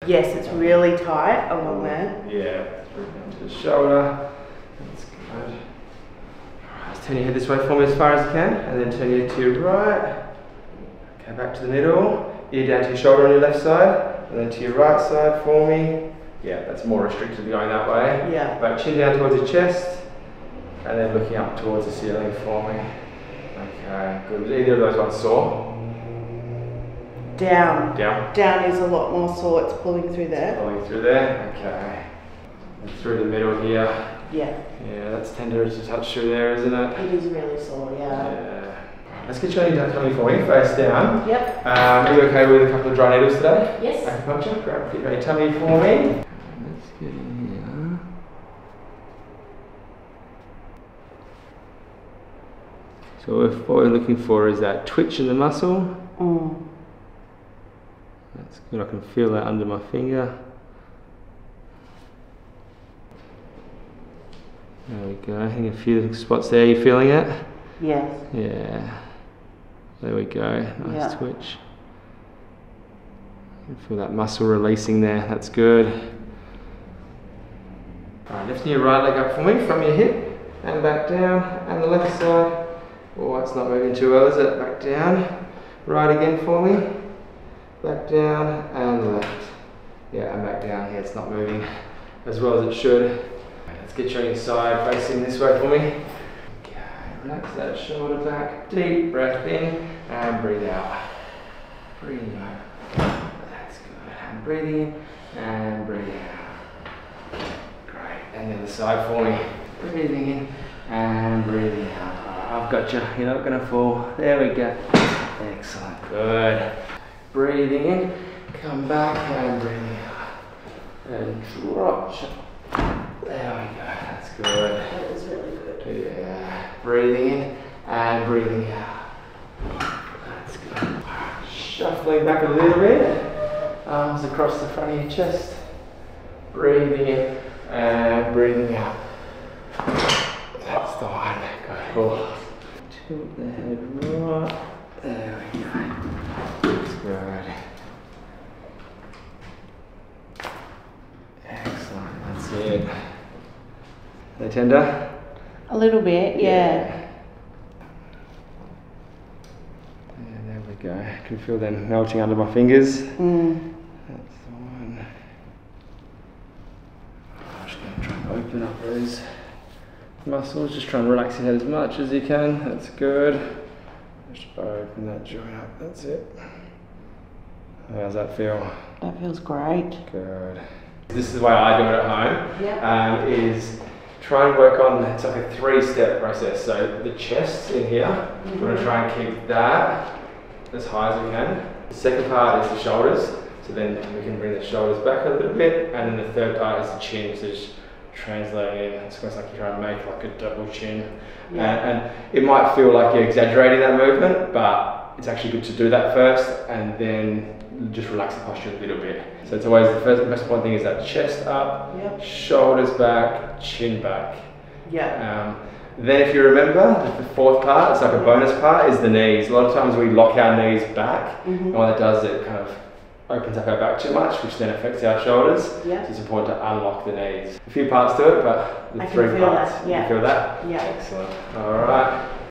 Yes, it's really tight along there. Yeah, through down to the shoulder. That's good. Alright, just turn your head this way for me as far as you can, and then turn your head to your right. Okay, back to the middle. Ear down to your shoulder on your left side, and then to your right side for me. Yeah, that's more restricted going that way. Yeah. But chin down towards your chest, and then looking up towards the ceiling for me. Okay, good. Was either of those ones sore? Down. Down. Down is a lot more sore. It's pulling through there. Pulling through there. Okay. And through the middle here. Yeah. Yeah, that's tender to touch through there, isn't it? It is really sore, yeah. Yeah. Let's get you on your tummy for me, face down. Yep. Are you okay with a couple of dry needles today? Yes. Acupuncture. Grab get your tummy for me. Let's get in here. So what we're looking for is that twitch in the muscle. That's good, I can feel that under my finger. There we go, I think a few spots there, you feeling it? Yes. Yeah. There we go, nice twitch. You can feel that muscle releasing there, that's good. Alright, lifting your right leg up for me from your hip and back down, and the left side. Oh, it's not moving too well, is it? Back down. Right again for me. Back down and left. Yeah, and back down. Yeah, it's not moving as well as it should. Let's get you on your side, facing this way for me. Okay, relax that shoulder back. Deep breath in and breathe out. Breathe out. That's good. And breathe in and breathe out. Great. And the other side for me. Breathing in and breathing out. I've got you. You're not going to fall. There we go. Excellent. Good. Breathing in, come back and breathing out. And drop. There we go. That's good. That was really good. Yeah. Breathing in and breathing out. That's good. Shuffling back a little bit. Arms across the front of your chest. Breathing in and breathing out. That's the one. Good. Cool. Tilt the head right. There we go. That's good. Excellent. That's it. Are they tender? A little bit, yeah. Yeah, there we go. I can feel them melting under my fingers. That's the one. I'm just going to try and open up those muscles. Just try and relax your head as much as you can. That's good. Just open that joint up. That's it. How's that feel? That feels great. Good. This is the way I do it at home. Is try and work on, it's like a 3-step process. So the chest in here, you want to try and keep that as high as we can. The second part is the shoulders. So then we can bring the shoulders back a little bit. And then the third part is the chin. So just translating in. It's almost like you're trying to make like a double chin. And it might feel like you're exaggerating that movement, but it's actually good to do that first and then just relax the posture a little bit. So it's always the most important thing is that chest up, shoulders back, chin back. Then if you remember, the fourth part, it's like a bonus part, is the knees. A lot of times we lock our knees back, and what that does is it kind of opens up our back too much, which then affects our shoulders. So it's important to unlock the knees. A few parts to it, but the 3 parts. Yeah. You feel that? Yeah. Excellent. All right.